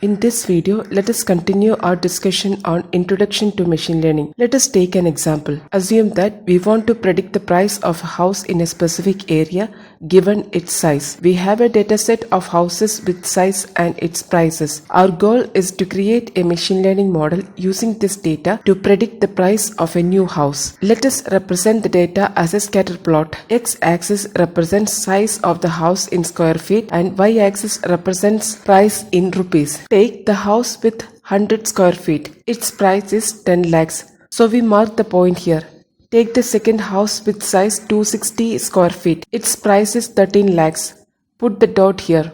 In this video, let us continue our discussion on Introduction to Machine Learning. Let us take an example. Assume that we want to predict the price of a house in a specific area given its size. We have a dataset of houses with size and its prices. Our goal is to create a machine learning model using this data to predict the price of a new house. Let us represent the data as a scatter plot. X-axis represents size of the house in square feet and y-axis represents price in rupees. Take the house with 100 square feet. Its price is 10 lakhs. So we mark the point here. Take the second house with size 260 square feet. Its price is 13 lakhs. Put the dot here.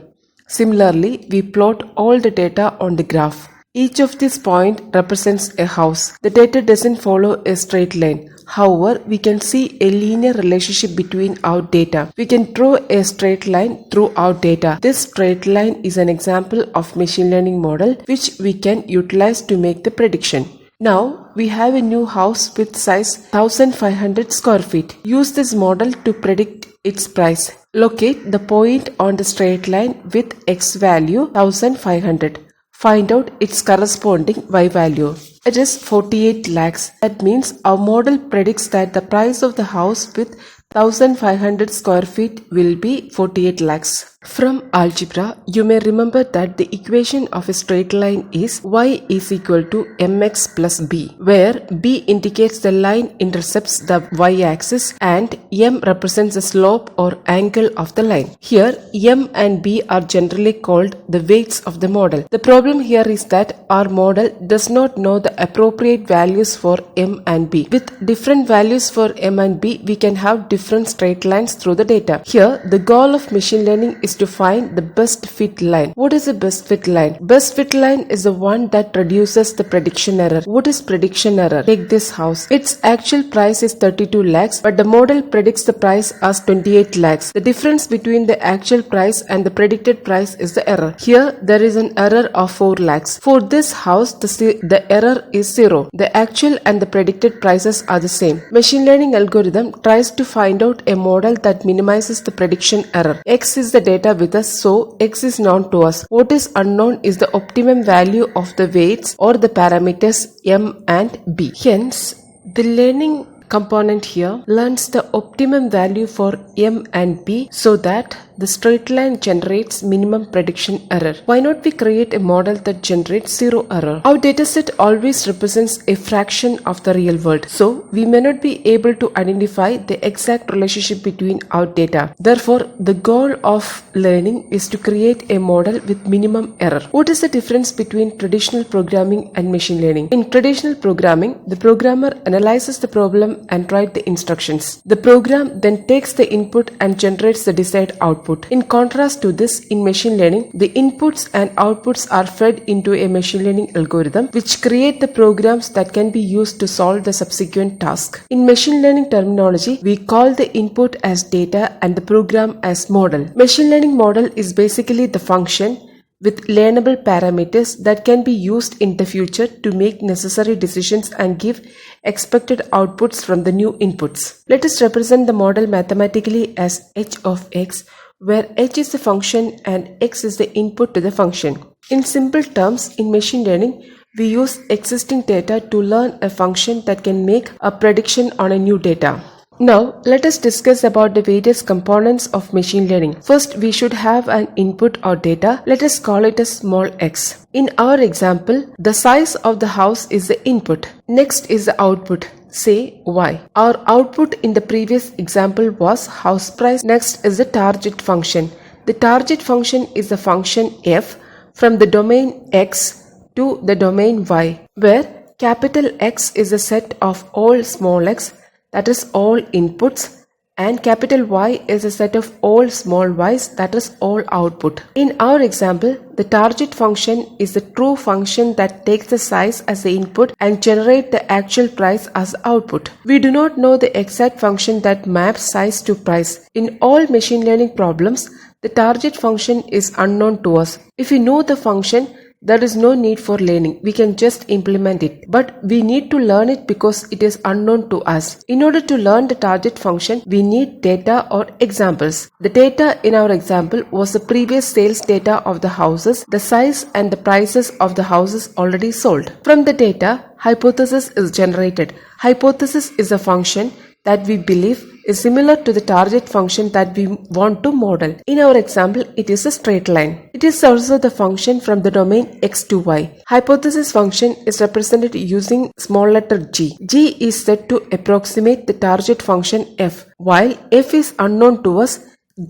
Similarly, we plot all the data on the graph. Each of these points represents a house. The data doesn't follow a straight line. However, we can see a linear relationship between our data. We can draw a straight line through our data. This straight line is an example of machine learning model which we can utilize to make the prediction. Now, we have a new house with size 1500 square feet. Use this model to predict its price. Locate the point on the straight line with x value 1500. Find out its corresponding y value. It is 48 lakhs. That means our model predicts that the price of the house with 1500 square feet will be 48 lakhs. From algebra, you may remember that the equation of a straight line is y is equal to mx plus b, where b indicates the line intercepts the y-axis and m represents the slope or angle of the line. Here, m and b are generally called the weights of the model. The problem here is that our model does not know the appropriate values for m and b. With different values for m and b, we can have different straight lines through the data. Here, the goal of machine learning is to find the best fit line. What is a best fit line? Best fit line is the one that reduces the prediction error. What is prediction error? Take this house. Its actual price is 32 lakhs, but the model predicts the price as 28 lakhs. The difference between the actual price and the predicted price is the error. Here, there is an error of 4 lakhs. For this house, the error is 0. The actual and the predicted prices are the same. Machine learning algorithm tries to find out a model that minimizes the prediction error. X is the data with us, so X is known to us. What is unknown is the optimum value of the weights or the parameters M and B. Hence, the learning component here learns the optimum value for M and B so that the straight line generates minimum prediction error. Why not we create a model that generates zero error? Our dataset always represents a fraction of the real world, so we may not be able to identify the exact relationship between our data. Therefore, the goal of learning is to create a model with minimum error. What is the difference between traditional programming and machine learning? In traditional programming, the programmer analyzes the problem and writes the instructions. The program then takes the input and generates the desired output. In contrast to this, in machine learning, the inputs and outputs are fed into a machine learning algorithm which create the programs that can be used to solve the subsequent task. In machine learning terminology, we call the input as data and the program as model. Machine learning model is basically the function with learnable parameters that can be used in the future to make necessary decisions and give expected outputs from the new inputs. Let us represent the model mathematically as h of x, where h is the function and x is the input to the function. In simple terms, in machine learning, we use existing data to learn a function that can make a prediction on a new data. Now, let us discuss about the various components of machine learning. First, we should have an input or data. Let us call it a small x. In our example, the size of the house is the input. Next is the output, say y. Our output in the previous example was house price. Next is the target function. The target function is the function f from the domain x to the domain y, where capital X is a set of all small x, that is all inputs, and capital Y is a set of all small y's, that is all output. In our example, the target function is the true function that takes the size as the input and generates the actual price as the output. We do not know the exact function that maps size to price. In all machine learning problems, the target function is unknown to us. If we know the function, There is no need for learning. We can just implement it. But we need to learn it because it is unknown to us. In order to learn the target function, we need data or examples. The data in our example was the previous sales data of the houses, the size and the prices of the houses already sold. From the data, hypothesis is generated. Hypothesis is a function that we believe is similar to the target function that we want to model. In our example, it is a straight line. It is also the function from the domain x to y. Hypothesis function is represented using small letter g. G is said to approximate the target function f. While f is unknown to us,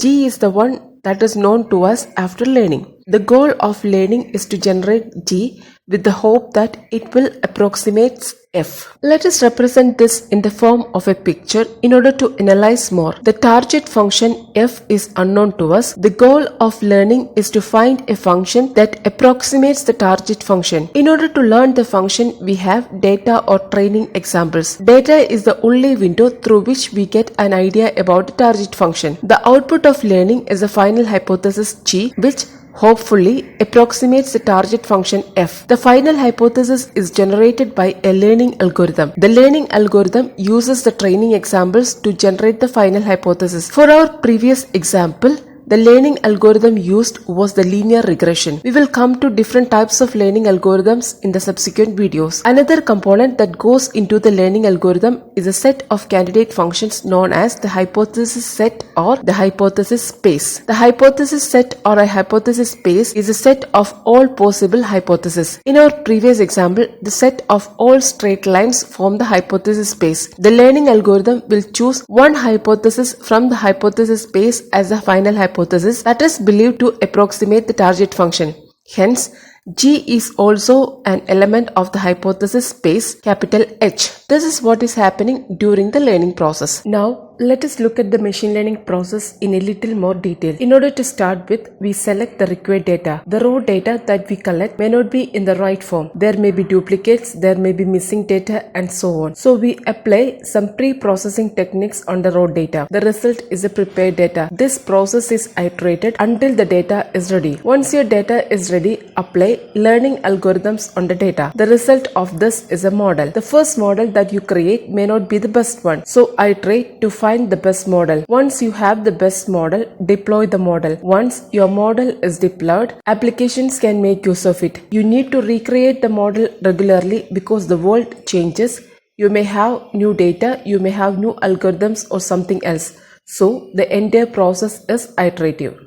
g is the one that is known to us after learning. The goal of learning is to generate g with the hope that it will approximate f. Let us represent this in the form of a picture in order to analyze more. The target function f is unknown to us. The goal of learning is to find a function that approximates the target function. In order to learn the function, we have data or training examples. Data is the only window through which we get an idea about the target function. The output of learning is a final hypothesis g, which hopefully approximates the target function f. The final hypothesis is generated by a learning algorithm. The learning algorithm uses the training examples to generate the final hypothesis. For our previous example, the learning algorithm used was the linear regression. We will come to different types of learning algorithms in the subsequent videos. Another component that goes into the learning algorithm is a set of candidate functions known as the hypothesis set or the hypothesis space. The hypothesis set or a hypothesis space is a set of all possible hypotheses. In our previous example, the set of all straight lines form the hypothesis space. The learning algorithm will choose one hypothesis from the hypothesis space as the final hypothesis that is believed to approximate the target function. Hence, G is also an element of the hypothesis space, capital H. This is what is happening during the learning process. Now, let us look at the machine learning process in a little more detail. In order to start with, we select the required data. The raw data that we collect may not be in the right form. There may be duplicates, there may be missing data, and so on. So we apply some pre-processing techniques on the raw data. The result is a prepared data. This process is iterated until the data is ready. Once your data is ready, apply learning algorithms on the data. The result of this is a model. The first model that you create may not be the best one. So iterate to find the best model. Once you have the best model, deploy the model. Once your model is deployed, applications can make use of it. You need to recreate the model regularly because the world changes. You may have new data, you may have new algorithms or something else. So the entire process is iterative.